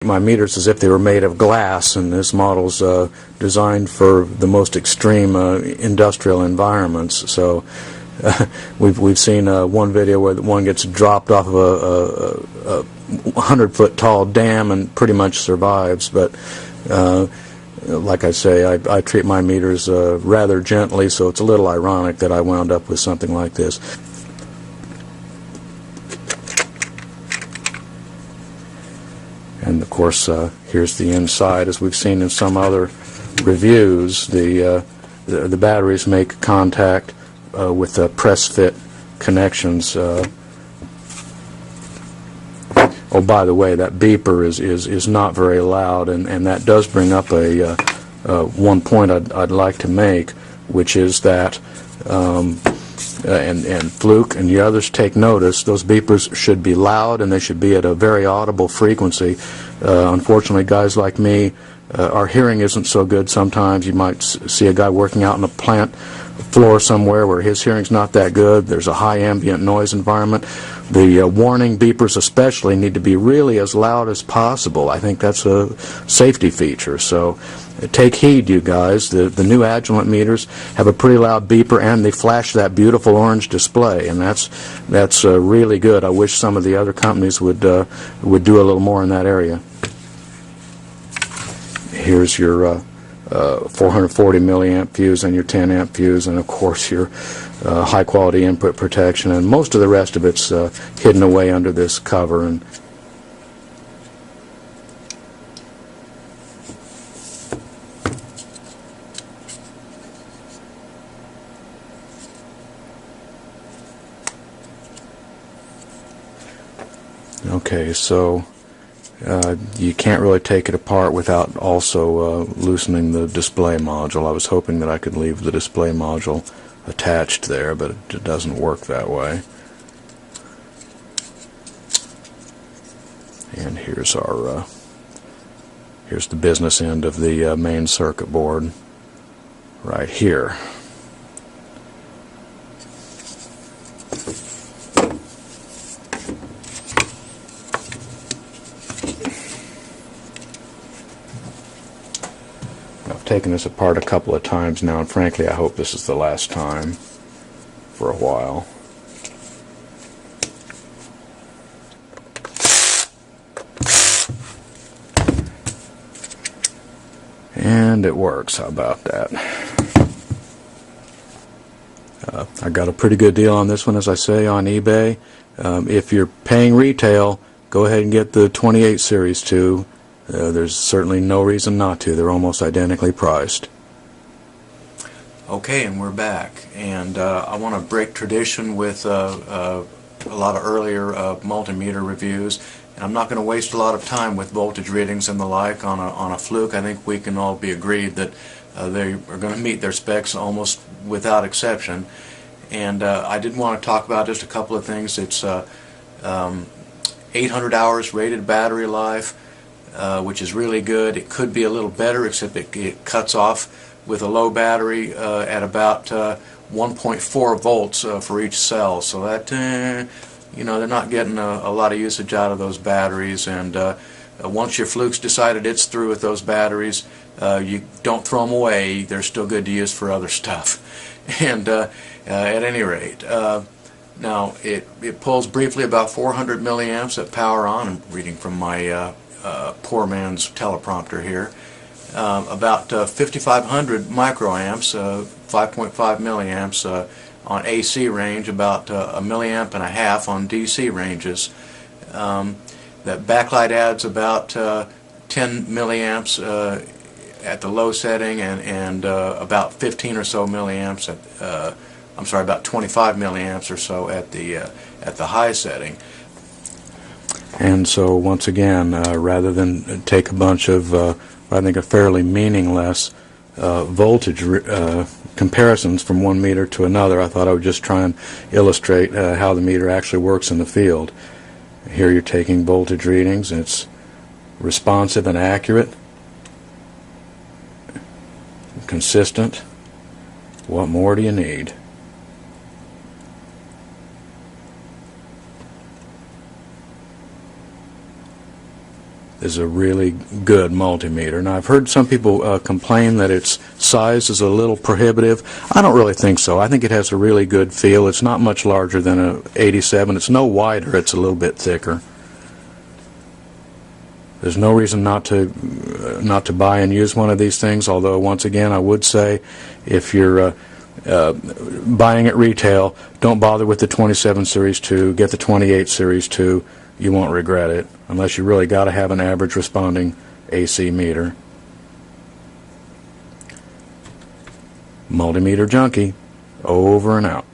My meters as if they were made of glass, and this model's designed for the most extreme industrial environments. So we've seen one video where one gets dropped off of a 100-foot tall dam and pretty much survives. But like I say, I treat my meters rather gently, so it's a little ironic that I wound up with something like this. And of course, here's the inside. As we've seen in some other reviews, the batteries make contact with press fit connections. Oh, by the way, that beeper is not very loud, and that does bring up a one point I'd like to make, which is that and Fluke and the others take notice, those beepers should be loud and they should be at a very audible frequency. Unfortunately, guys like me, our hearing isn't so good sometimes. You might see a guy working out in a plant floor somewhere where his hearing's not that good. There's a high ambient noise environment. The warning beepers especially need to be really as loud as possible. I think that's a safety feature. So take heed, you guys. The new Agilent meters have a pretty loud beeper, and they flash that beautiful orange display, and that's really good. I wish some of the other companies would do a little more in that area. Here's your 440 milliamp fuse and your 10 amp fuse, and of course your high quality input protection, and most of the rest of it's hidden away under this cover. And okay, so you can't really take it apart without also loosening the display module. I was hoping that I could leave the display module attached there, but it doesn't work that way. And here's our here's the business end of the main circuit board right here. Taken this apart a couple of times now, and frankly I hope this is the last time for a while. And it works. How about that? I got a pretty good deal on this one, as I say, on eBay. If you're paying retail, go ahead and get the 28 series too. There's certainly no reason not to. They're almost identically priced. Okay, and we're back. And I want to break tradition with a lot of earlier multimeter reviews. And I'm not going to waste a lot of time with voltage readings and the like on a Fluke. I think we can all be agreed that they are going to meet their specs almost without exception. And I did want to talk about just a couple of things. It's 800 hours rated battery life, which is really good. It could be a little better, except it cuts off with a low battery at about 1.4 volts for each cell. So that, you know, they're not getting a lot of usage out of those batteries. And once your Fluke's decided it's through with those batteries, you don't throw them away. They're still good to use for other stuff. And at any rate, now it pulls briefly about 400 milliamps at power on. I'm reading from my poor man's teleprompter here. About 5,500 microamps, 5.5 milliamps on AC range, about a milliamp and a half on DC ranges. That backlight adds about 10 milliamps at the low setting, and about 15 or so milliamps at I'm sorry, about 25 milliamps or so at the high setting. And so once again, rather than take a bunch of I think a fairly meaningless voltage comparisons from one meter to another, I thought I would just try and illustrate how the meter actually works in the field. Here you're taking voltage readings, and it's responsive and accurate, consistent. What more do you need? is a really good multimeter. Now, I've heard some people complain that its size is a little prohibitive. I don't really think so. I think it has a really good feel. It's not much larger than a 87. It's no wider. It's a little bit thicker. There's no reason not to buy and use one of these things, although once again I would say if you're buying at retail, don't bother with the 27 Series 2. Get the 28 Series 2. You won't regret it, unless you really got to have an average responding AC meter. Multimeter Junkie, over and out.